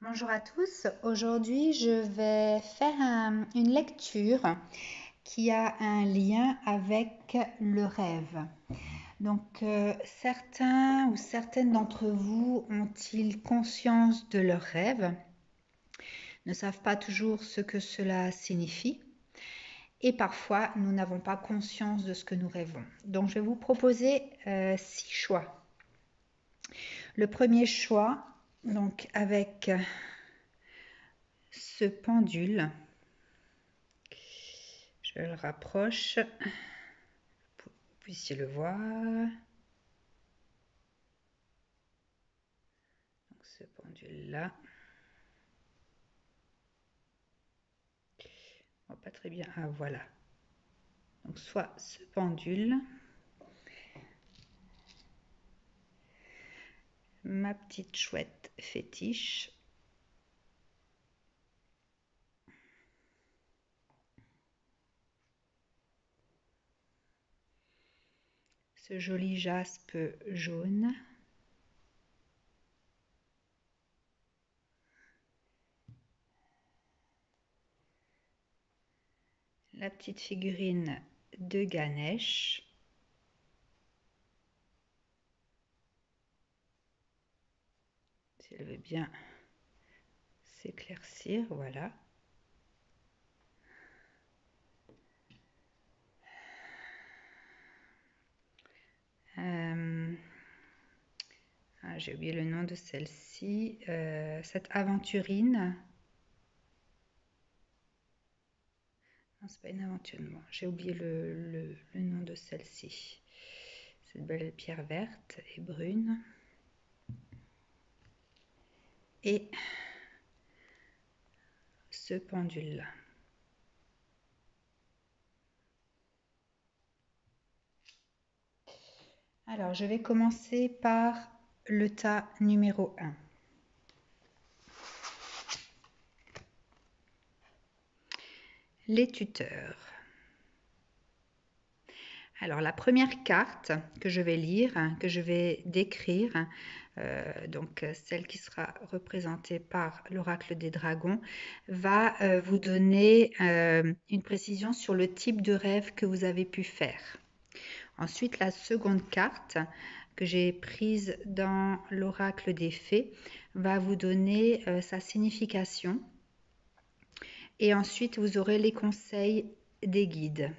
Bonjour à tous. Aujourd'hui, je vais faire une lecture qui a un lien avec le rêve. Donc, certains ou certaines d'entre vous ont-ils conscience de leur rêve, ne savent pas toujours ce que cela signifie, et parfois nous n'avons pas conscience de ce que nous rêvons. Donc, je vais vous proposer 6 choix. Le premier choix, donc avec ce pendule. Je le rapproche pour que vous puissiez le voir. Donc ce pendule-là. On voit pas très bien. Ah voilà. Donc soit ce pendule, ma petite chouette fétiche. Ce joli jaspe jaune. La petite figurine de Ganesh. Si elle veut bien s'éclaircir, voilà. J'ai oublié le nom de celle-ci. Cette aventurine. Non, c'est pas une aventure. Bon, j'ai oublié le nom de celle-ci. Cette belle pierre verte et brune. Et ce pendule-là. Alors, je vais commencer par le tas numéro 1. Les tuteurs. Alors, la première carte que je vais lire, que je vais décrire, donc celle qui sera représentée par l'oracle des dragons, va vous donner une précision sur le type de rêve que vous avez pu faire. Ensuite, la seconde carte que j'ai prise dans l'oracle des fées va vous donner sa signification. Et ensuite, vous aurez les conseils des guides.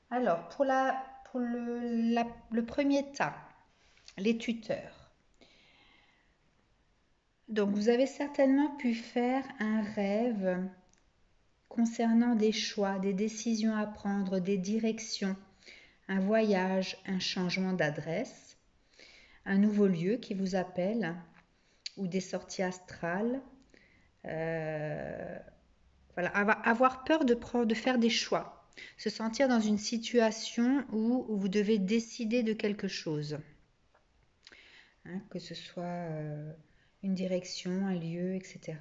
Alors, pour le premier tas, les tuteurs. Donc, vous avez certainement pu faire un rêve concernant des choix, des décisions à prendre, des directions, un voyage, un changement d'adresse, un nouveau lieu qui vous appelle, ou des sorties astrales. Voilà, avoir peur de faire des choix, se sentir dans une situation où vous devez décider de quelque chose, hein, que ce soit une direction, un lieu, etc.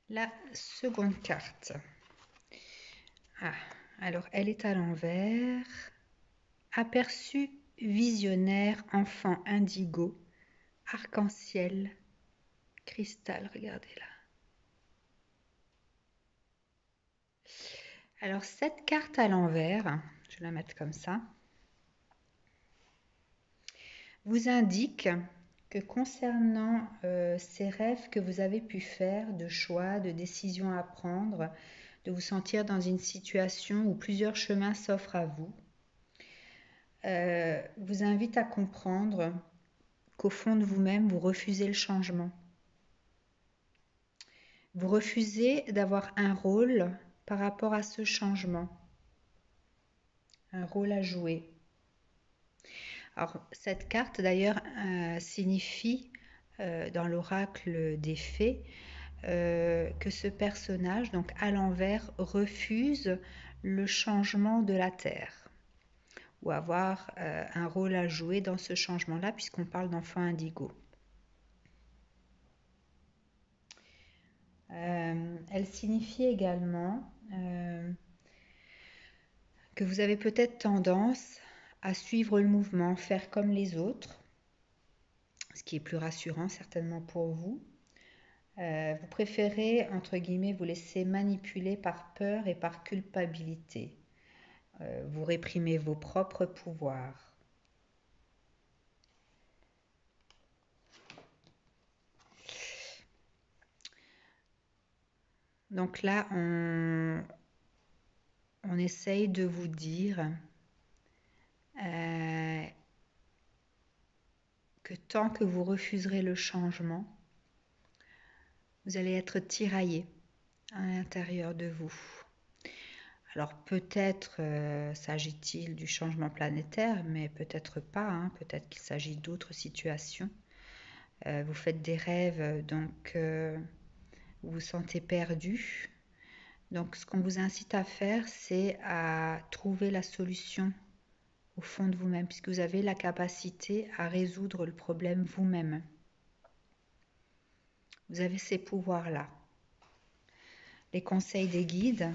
La seconde carte. Ah, alors elle est à l'envers. Aperçu visionnaire, enfant indigo, arc-en-ciel, cristal, regardez là. Alors cette carte à l'envers, je vais la mettre comme ça, vous indique que concernant ces rêves que vous avez pu faire, de choix, de décisions à prendre, de vous sentir dans une situation où plusieurs chemins s'offrent à vous, vous invite à comprendre qu'au fond de vous-même, vous refusez le changement. Vous refusez d'avoir un rôle par rapport à ce changement, un rôle à jouer. Alors, cette carte d'ailleurs signifie dans l'oracle des fées que ce personnage, donc à l'envers, refuse le changement de la Terre ou avoir un rôle à jouer dans ce changement-là puisqu'on parle d'enfant indigo. Elle signifie également que vous avez peut-être tendance à suivre le mouvement, faire comme les autres, ce qui est plus rassurant certainement pour vous. Vous préférez, entre guillemets, vous laisser manipuler par peur et par culpabilité. Vous réprimez vos propres pouvoirs. Donc là, on essaye de vous dire que tant que vous refuserez le changement, vous allez être tiraillé à l'intérieur de vous. Alors peut-être s'agit-il du changement planétaire, mais peut-être pas, hein. Peut-être qu'il s'agit d'autres situations. Vous faites des rêves, donc vous vous sentez perdu. Donc ce qu'on vous incite à faire, c'est à trouver la solution au fond de vous-même, puisque vous avez la capacité à résoudre le problème vous-même. Vous avez ces pouvoirs-là. Les conseils des guides.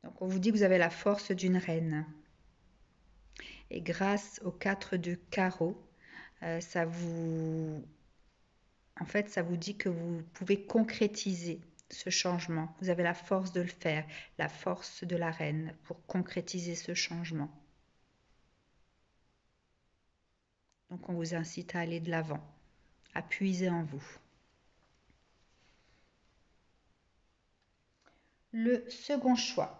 Donc on vous dit que vous avez la force d'une reine. Et grâce aux 4 de carreau, ça vous dit que vous pouvez concrétiser ce changement. Vous avez la force de le faire, la force de la reine pour concrétiser ce changement. Donc on vous incite à aller de l'avant, à puiser en vous. Le second choix.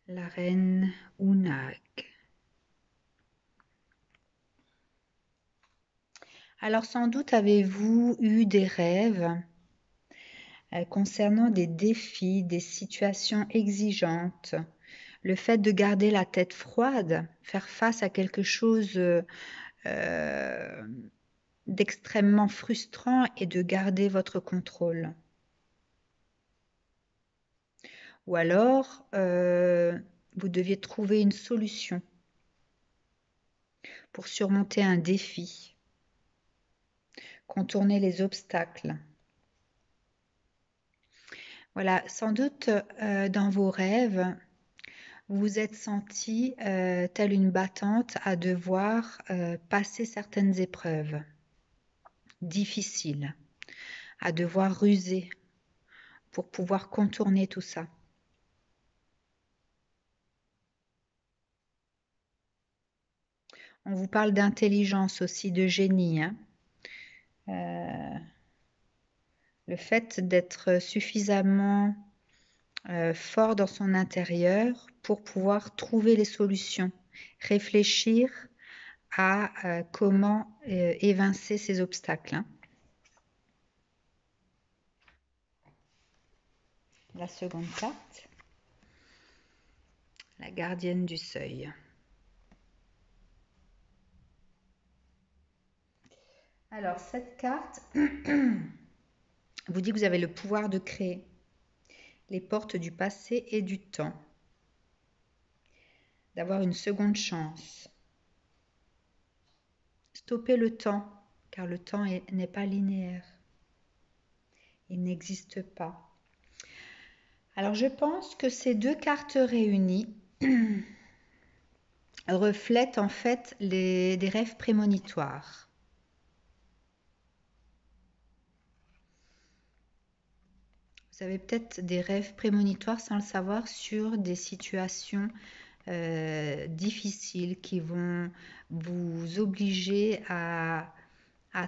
La reine Unag. Alors sans doute avez-vous eu des rêves concernant des défis, des situations exigeantes, le fait de garder la tête froide, faire face à quelque chose d'extrêmement frustrant et de garder votre contrôle. Ou alors, vous deviez trouver une solution pour surmonter un défi, contourner les obstacles. Voilà, sans doute dans vos rêves, vous vous êtes senti telle une battante à devoir passer certaines épreuves difficiles, à devoir ruser pour pouvoir contourner tout ça. On vous parle d'intelligence aussi, de génie, hein. Le fait d'être suffisamment fort dans son intérieur pour pouvoir trouver les solutions, réfléchir à comment évincer ces obstacles, hein. La seconde carte, la gardienne du seuil. Alors cette carte vous dit que vous avez le pouvoir de créer les portes du passé et du temps, d'avoir une seconde chance. Stoppez le temps, car le temps n'est pas linéaire. Il n'existe pas. Alors je pense que ces deux cartes réunies reflètent en fait des rêves prémonitoires. Vous avez peut-être des rêves prémonitoires sans le savoir sur des situations difficiles qui vont vous obliger à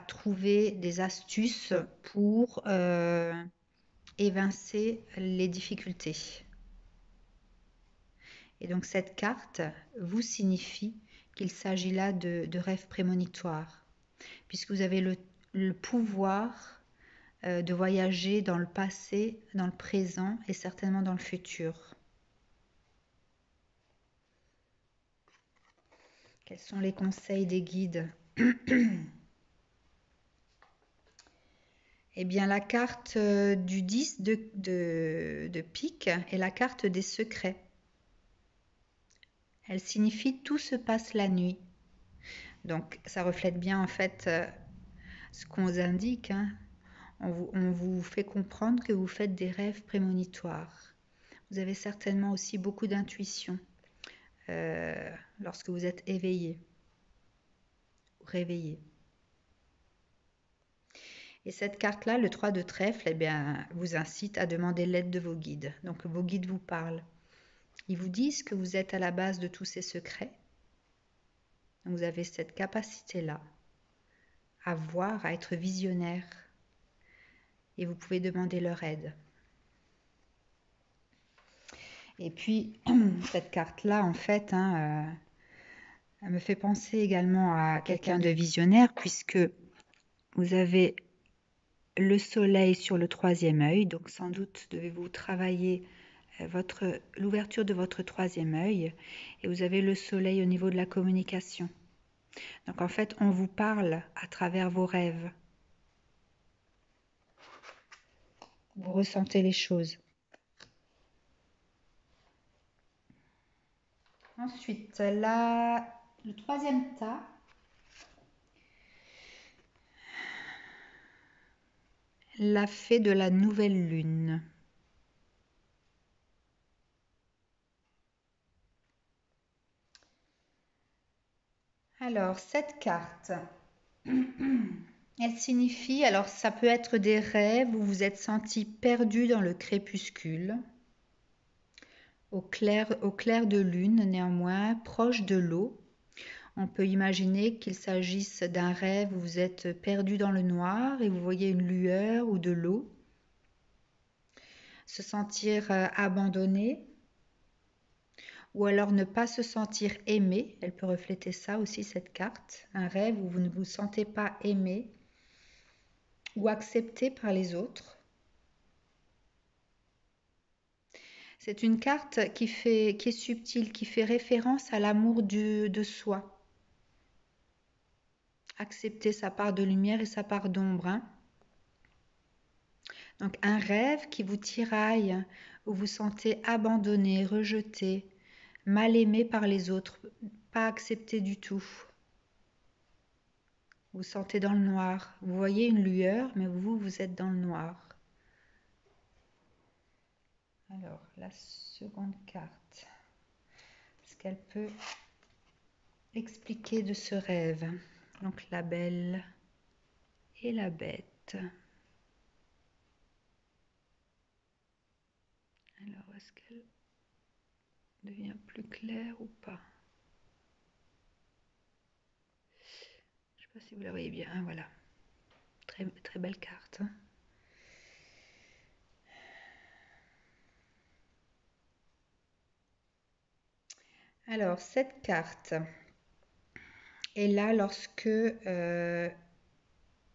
trouver des astuces pour évincer les difficultés. Et donc cette carte vous signifie qu'il s'agit là de rêves prémonitoires, puisque vous avez le pouvoir de voyager dans le passé, dans le présent et certainement dans le futur. Quels sont les conseils des guides? Eh bien, la carte du 10 de pique est la carte des secrets. Elle signifie tout se passe la nuit. Donc, ça reflète bien en fait ce qu'on vous indique, hein. On vous fait comprendre que vous faites des rêves prémonitoires. Vous avez certainement aussi beaucoup d'intuition lorsque vous êtes éveillé ou réveillé. Et cette carte-là, le 3 de trèfle, eh bien, vous incite à demander l'aide de vos guides. Donc vos guides vous parlent. Ils vous disent que vous êtes à la base de tous ces secrets. Donc, vous avez cette capacité-là à voir, à être visionnaire. Et vous pouvez demander leur aide. Et puis, cette carte-là, en fait, hein, elle me fait penser également à quelqu'un de visionnaire, puisque vous avez le soleil sur le 3e œil, donc sans doute devez-vous travailler l'ouverture de votre 3e œil, et vous avez le soleil au niveau de la communication. Donc en fait, on vous parle à travers vos rêves. Vous ressentez les choses. Ensuite, là, le 3e tas. La fée de la nouvelle lune. Alors, cette carte, elle signifie, alors ça peut être des rêves où vous vous êtes senti perdu dans le crépuscule, au clair de lune néanmoins, proche de l'eau. On peut imaginer qu'il s'agisse d'un rêve où vous êtes perdu dans le noir et vous voyez une lueur ou de l'eau. Se sentir abandonné, ou alors ne pas se sentir aimé. Elle peut refléter ça aussi, cette carte. Un rêve où vous ne vous sentez pas aimé ou accepté par les autres. C'est une carte qui est subtile, qui fait référence à l'amour de soi. Accepter sa part de lumière et sa part d'ombre, hein. Donc un rêve qui vous tiraille, où vous sentez abandonné, rejeté, mal aimé par les autres, pas accepté du tout. Vous sentez dans le noir. Vous voyez une lueur, mais vous êtes dans le noir. Alors, la seconde carte. Ce qu'elle peut expliquer de ce rêve. Donc, la belle et la bête. Alors, est-ce qu'elle devient plus claire ou pas? Je ne sais pas si vous la voyez bien. Ah, voilà. Très, très belle carte, hein. Alors, cette carte est là lorsque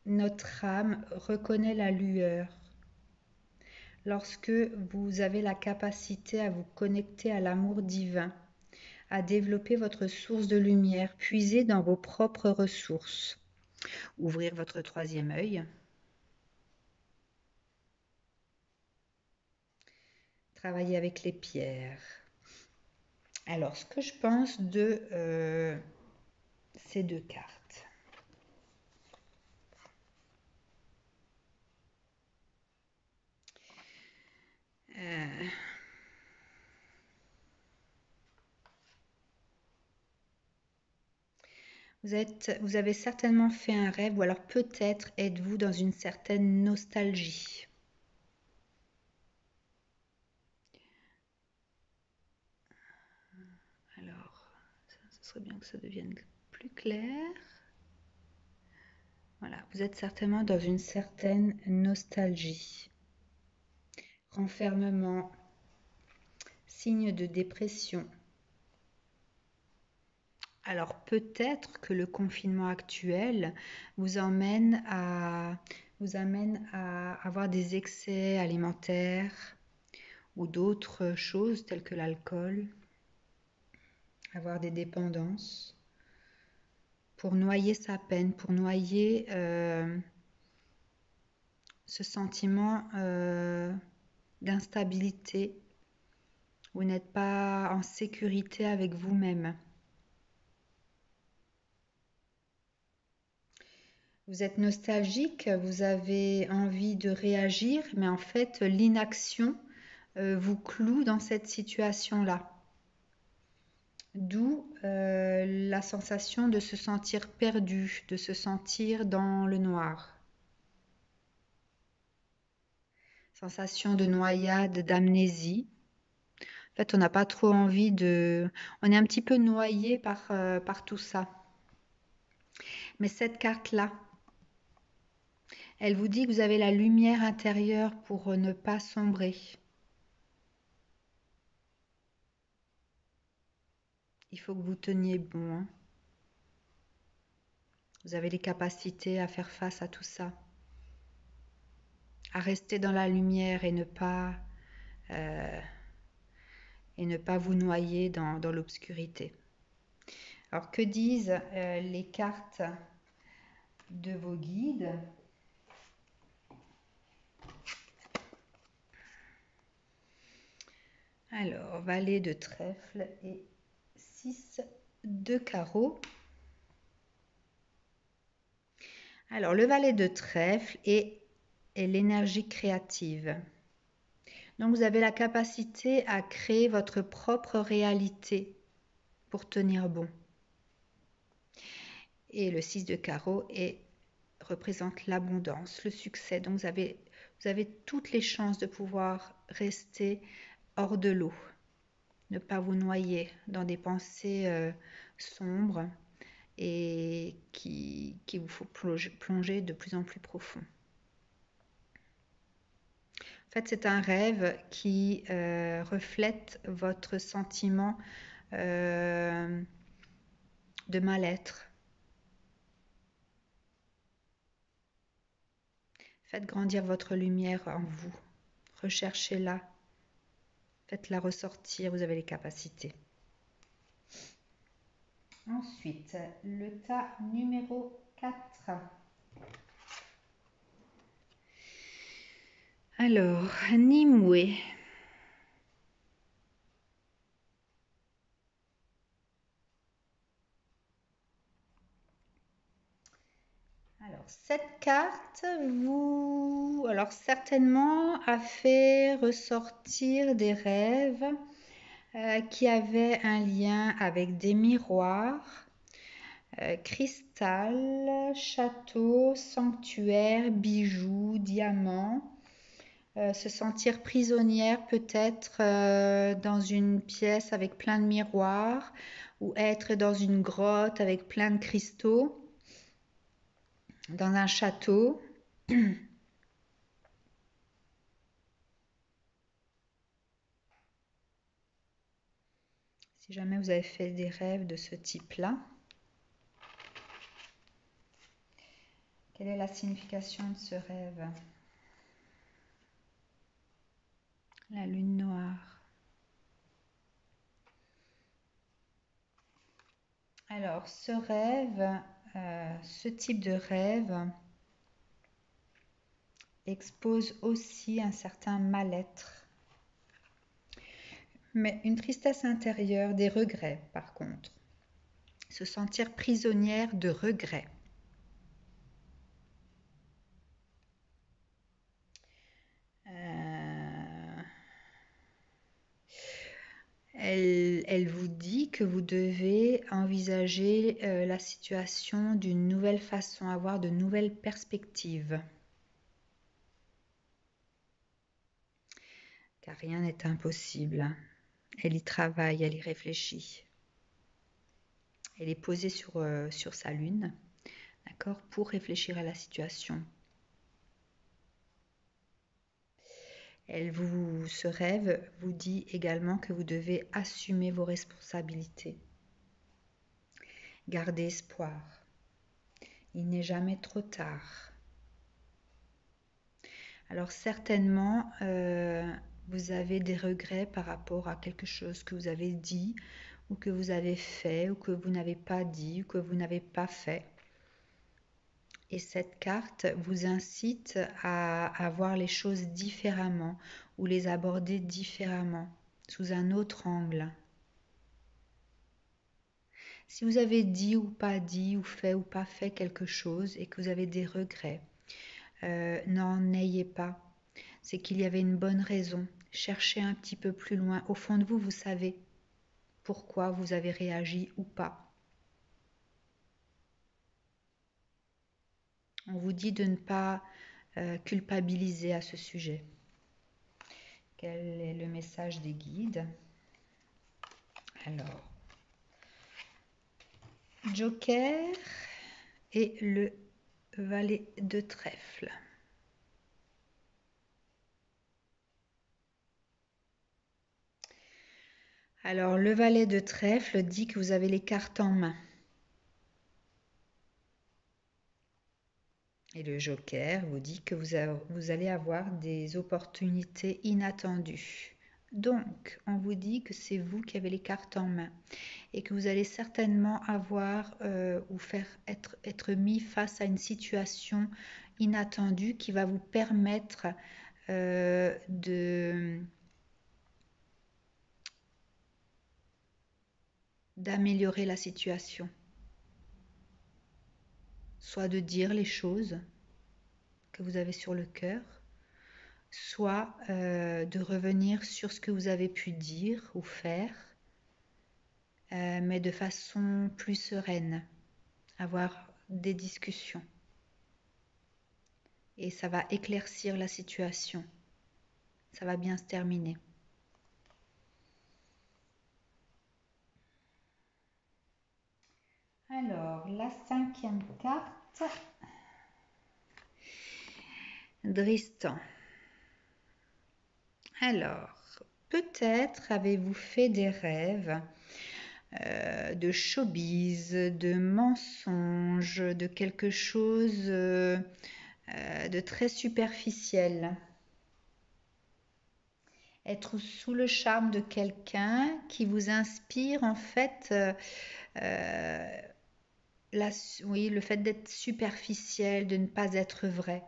notre âme reconnaît la lueur. Lorsque vous avez la capacité à vous connecter à l'amour divin, à développer votre source de lumière, puiser dans vos propres ressources. Ouvrir votre 3e œil. Travailler avec les pierres. Alors, ce que je pense de ces deux cartes. Vous avez certainement fait un rêve, ou alors peut-être êtes-vous dans une certaine nostalgie. Alors, ce serait bien que ça devienne plus clair. Voilà, vous êtes certainement dans une certaine nostalgie. Renfermement, signe de dépression. Alors peut-être que le confinement actuel vous amène à avoir des excès alimentaires ou d'autres choses telles que l'alcool, avoir des dépendances, pour noyer sa peine, pour noyer ce sentiment d'instabilité. Vous n'êtes pas en sécurité avec vous-même. Vous êtes nostalgique, vous avez envie de réagir, mais en fait, l'inaction vous cloue dans cette situation-là. D'où la sensation de se sentir perdu, de se sentir dans le noir. Sensation de noyade, d'amnésie. En fait, on n'a pas trop envie de... On est un petit peu noyé par tout ça. Mais cette carte-là, elle vous dit que vous avez la lumière intérieure pour ne pas sombrer. Il faut que vous teniez bon, hein. Vous avez les capacités à faire face à tout ça. À rester dans la lumière euh, et ne pas vous noyer dans l'obscurité. Alors, que disent les cartes de vos guides? Alors, valet de trèfle et 6 de carreau. Alors, le valet de trèfle est l'énergie créative. Donc, vous avez la capacité à créer votre propre réalité pour tenir bon. Et le 6 de carreau représente l'abondance, le succès. Donc, vous avez toutes les chances de pouvoir rester hors de l'eau, ne pas vous noyer dans des pensées sombres et qui vous faut plonger de plus en plus profond. En fait, c'est un rêve qui reflète votre sentiment de mal-être. Faites grandir votre lumière en vous. Recherchez-la. Faites-la ressortir. Vous avez les capacités. Ensuite, le tas numéro 4. Alors, Nimue. Alors, cette carte vous, alors certainement, a fait ressortir des rêves qui avaient un lien avec des miroirs, cristal, château, sanctuaire, bijoux, diamants. Se sentir prisonnière peut-être dans une pièce avec plein de miroirs ou être dans une grotte avec plein de cristaux, dans un château. Si jamais vous avez fait des rêves de ce type-là, quelle est la signification de ce rêve? La lune noire. Alors, ce rêve, ce type de rêve expose aussi un certain mal-être, mais une tristesse intérieure, des regrets par contre. Se sentir prisonnière de regrets. Elle vous dit que vous devez envisager la situation d'une nouvelle façon, avoir de nouvelles perspectives. Car rien n'est impossible. Elle y travaille, elle y réfléchit. Elle est posée sur sa lune, d'accord, pour réfléchir à la situation. Ce rêve vous dit également que vous devez assumer vos responsabilités. Gardez espoir. Il n'est jamais trop tard. Alors certainement, vous avez des regrets par rapport à quelque chose que vous avez dit ou que vous avez fait ou que vous n'avez pas dit ou que vous n'avez pas fait. Et cette carte vous incite à voir les choses différemment ou les aborder différemment, sous un autre angle. Si vous avez dit ou pas dit, ou pas fait quelque chose et que vous avez des regrets, n'en ayez pas. C'est qu'il y avait une bonne raison. Cherchez un petit peu plus loin. Au fond de vous, vous savez pourquoi vous avez réagi ou pas. On vous dit de ne pas culpabiliser à ce sujet. Quel est le message des guides? Alors, Joker et le valet de trèfle. Alors, le valet de trèfle dit que vous avez les cartes en main. Et le joker vous dit que vous allez avoir des opportunités inattendues. Donc, on vous dit que c'est vous qui avez les cartes en main et que vous allez certainement avoir ou faire être mis face à une situation inattendue qui va vous permettre d'améliorer la situation. Soit de dire les choses que vous avez sur le cœur, soit de revenir sur ce que vous avez pu dire ou faire, mais de façon plus sereine, avoir des discussions. Et ça va éclaircir la situation. Ça va bien se terminer. Alors, la 5e carte, Dristan. Alors, peut-être avez-vous fait des rêves de showbiz, de mensonges, de quelque chose de très superficiel. Être sous le charme de quelqu'un qui vous inspire en fait oui, le fait d'être superficiel, de ne pas être vrai.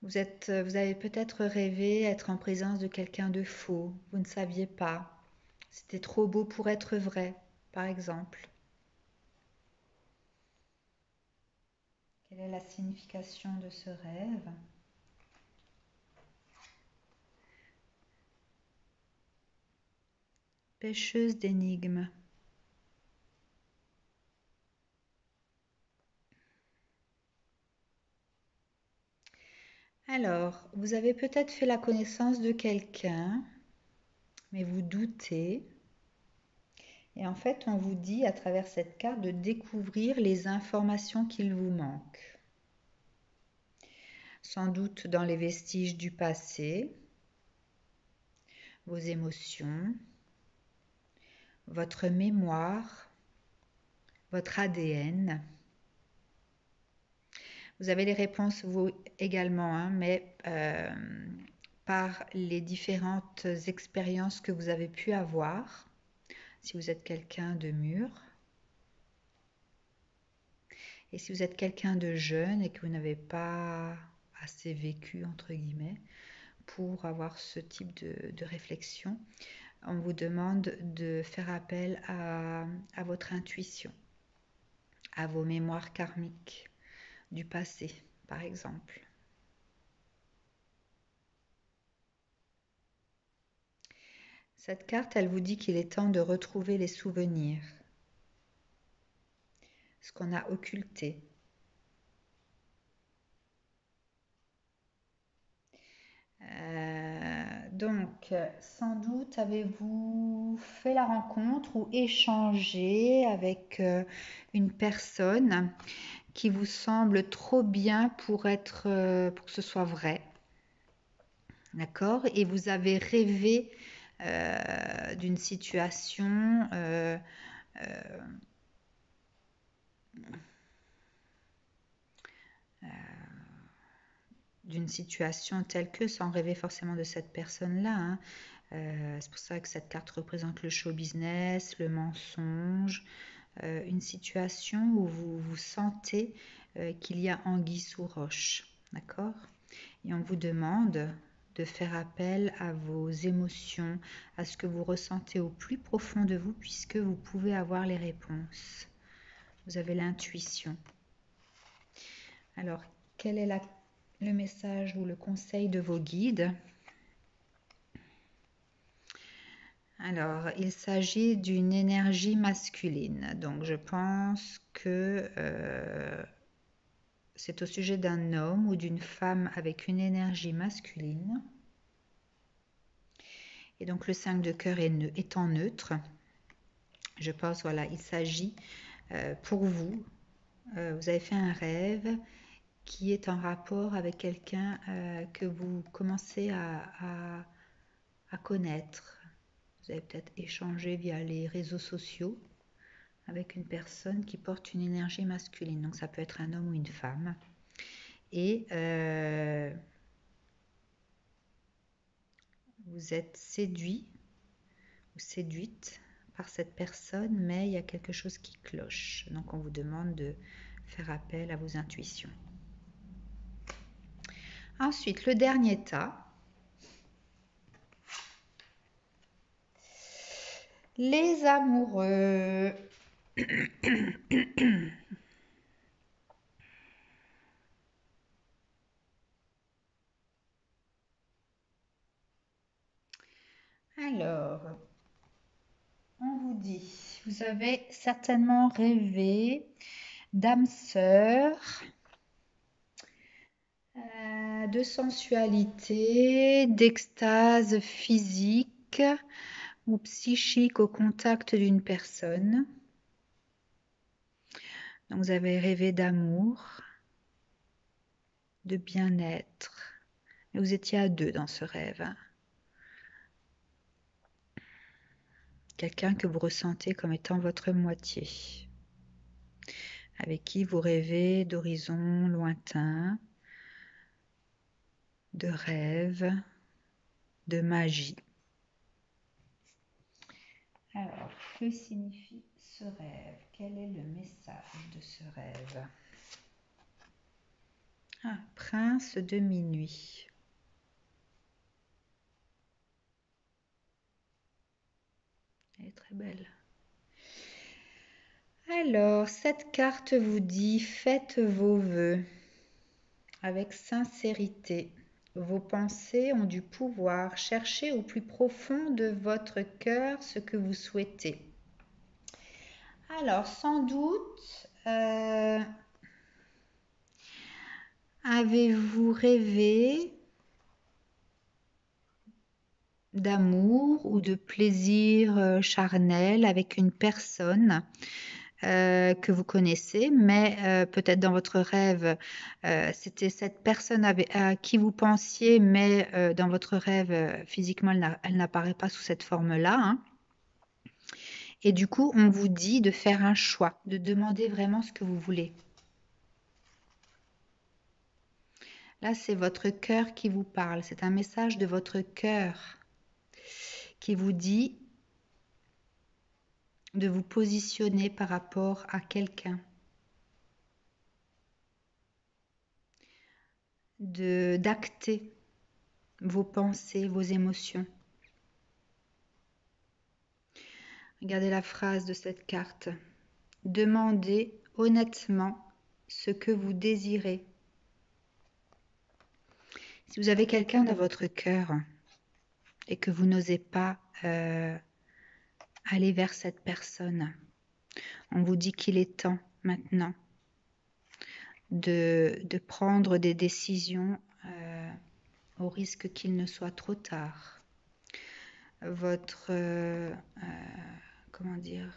Vous avez peut-être rêvé être en présence de quelqu'un de faux, vous ne saviez pas. C'était trop beau pour être vrai, par exemple. Quelle est la signification de ce rêve? Pêcheuse d'énigmes. Alors, vous avez peut-être fait la connaissance de quelqu'un, mais vous doutez. Et en fait, on vous dit à travers cette carte de découvrir les informations qu'il vous manque. Sans doute dans les vestiges du passé, vos émotions, votre mémoire, votre ADN. Vous avez les réponses vous également, hein, mais par les différentes expériences que vous avez pu avoir, si vous êtes quelqu'un de mûr, et si vous êtes quelqu'un de jeune et que vous n'avez pas assez vécu, entre guillemets, pour avoir ce type de réflexion, on vous demande de faire appel à votre intuition, à vos mémoires karmiques du passé, par exemple. Cette carte, elle vous dit qu'il est temps de retrouver les souvenirs, ce qu'on a occulté. Donc, sans doute avez-vous fait la rencontre ou échangé avec une personne qui vous semble trop bien pour pour que ce soit vrai. D'accord? Et vous avez rêvé d'une situation telle que, sans rêver forcément de cette personne-là, hein. C'est pour ça que cette carte représente le show business, le mensonge, une situation où vous vous sentez qu'il y a anguille sous roche, d'accord? Et on vous demande de faire appel à vos émotions, à ce que vous ressentez au plus profond de vous, puisque vous pouvez avoir les réponses. Vous avez l'intuition. Alors, quel est le message ou le conseil de vos guides? Alors, il s'agit d'une énergie masculine. Donc, je pense que c'est au sujet d'un homme ou d'une femme avec une énergie masculine. Et donc, le 5 de cœur est en neutre. Je pense, voilà, il s'agit pour vous. Vous avez fait un rêve qui est en rapport avec quelqu'un que vous commencez à connaître. Vous avez peut-être échangé via les réseaux sociaux avec une personne qui porte une énergie masculine. Donc ça peut être un homme ou une femme. Et vous êtes séduit ou séduite par cette personne, mais il y a quelque chose qui cloche. Donc on vous demande de faire appel à vos intuitions. Ensuite, le dernier tas. Les amoureux. Alors, on vous dit, vous avez certainement rêvé d'âme sœur, de sensualité, d'extase physique ou psychique au contact d'une personne. Donc vous avez rêvé d'amour, de bien-être. Et vous étiez à deux dans ce rêve. Quelqu'un que vous ressentez comme étant votre moitié, avec qui vous rêvez d'horizons lointains, de rêves, de magie. Alors, que signifie ce rêve? Quel est le message de ce rêve? Ah, prince de minuit. Elle est très belle. Alors, cette carte vous dit, faites vos vœux avec sincérité. Vos pensées ont du pouvoir. Cherchez au plus profond de votre cœur ce que vous souhaitez. Alors, sans doute, avez-vous rêvé d'amour ou de plaisir charnel avec une personne que vous connaissez, mais peut-être dans votre rêve, c'était cette personne à qui vous pensiez, mais dans votre rêve, physiquement, elle n'apparaît pas sous cette forme-là, hein. Et du coup, on vous dit de faire un choix, de demander vraiment ce que vous voulez. Là, c'est votre cœur qui vous parle, c'est un message de votre cœur qui vous dit de vous positionner par rapport à quelqu'un, d'acter vos pensées, vos émotions. Regardez la phrase de cette carte. Demandez honnêtement ce que vous désirez. Si vous avez quelqu'un dans votre cœur et que vous n'osez pas aller vers cette personne, on vous dit qu'il est temps maintenant de prendre des décisions au risque qu'il ne soit trop tard. Comment dire,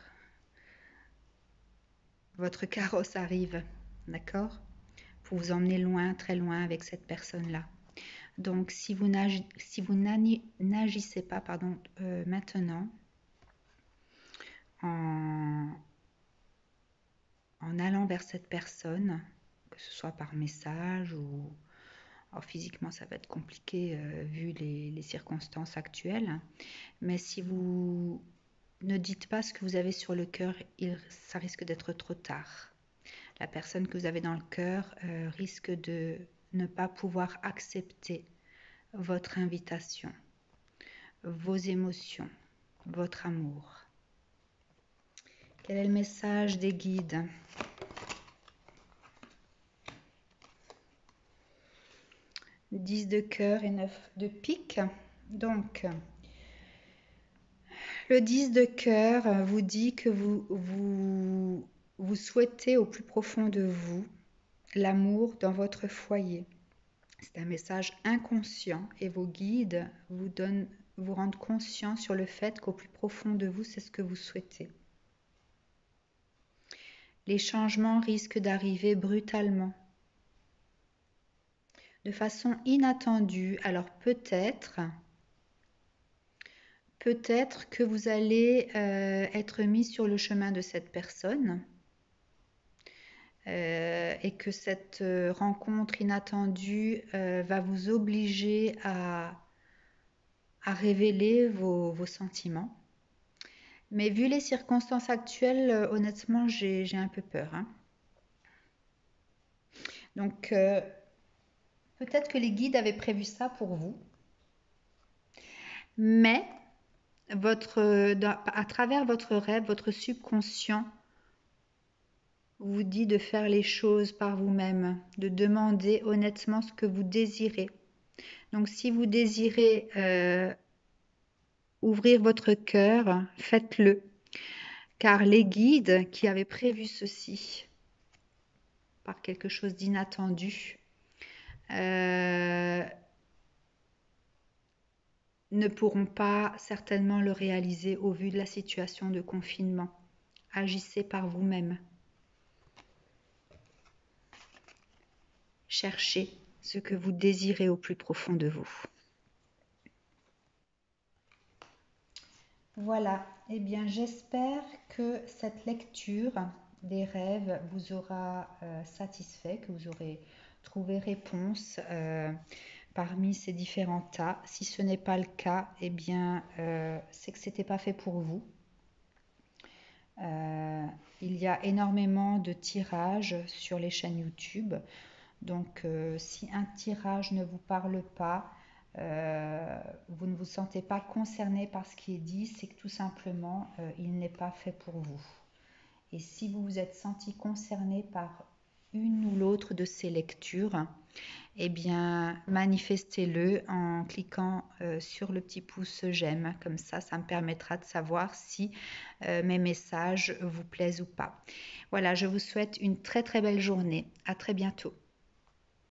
votre carrosse arrive, d'accord, pour vous emmener loin, très loin avec cette personne-là. Donc, si vous n'agissez pas maintenant, en allant vers cette personne, que ce soit par message ou... Alors, physiquement, ça va être compliqué vu les circonstances actuelles. Mais si vous ne dites pas ce que vous avez sur le cœur, ça risque d'être trop tard. La personne que vous avez dans le cœur risque de ne pas pouvoir accepter votre invitation, vos émotions, votre amour. Quel est le message des guides? 10 de cœur et 9 de pique. Donc, le 10 de cœur vous dit que vous souhaitez au plus profond de vous l'amour dans votre foyer. C'est un message inconscient et vos guides vous rendent conscient sur le fait qu'au plus profond de vous, c'est ce que vous souhaitez. Les changements risquent d'arriver brutalement, de façon inattendue. Alors peut-être que vous allez être mis sur le chemin de cette personne et que cette rencontre inattendue va vous obliger à révéler vos sentiments. Mais vu les circonstances actuelles, honnêtement, j'ai un peu peur. Hein. Donc, peut-être que les guides avaient prévu ça pour vous. Mais, à travers votre rêve, votre subconscient vous dit de faire les choses par vous-même, de demander honnêtement ce que vous désirez. Donc, si vous désirez ouvrir votre cœur, faites-le. Car les guides qui avaient prévu ceci par quelque chose d'inattendu ne pourront pas certainement le réaliser au vu de la situation de confinement. Agissez par vous-même. Cherchez ce que vous désirez au plus profond de vous. Voilà, eh bien j'espère que cette lecture des rêves vous aura satisfait, que vous aurez trouvé réponse parmi ces différents tas. Si ce n'est pas le cas, eh bien c'est que ce n'était pas fait pour vous. Il y a énormément de tirages sur les chaînes YouTube. Donc si un tirage ne vous parle pas, vous ne vous sentez pas concerné par ce qui est dit, c'est que tout simplement il n'est pas fait pour vous. Et si vous vous êtes senti concerné par une ou l'autre de ces lectures, eh bien manifestez-le en cliquant sur le petit pouce j'aime. Comme ça me permettra de savoir si mes messages vous plaisent ou pas. Voilà, je vous souhaite une très très belle journée. À très bientôt.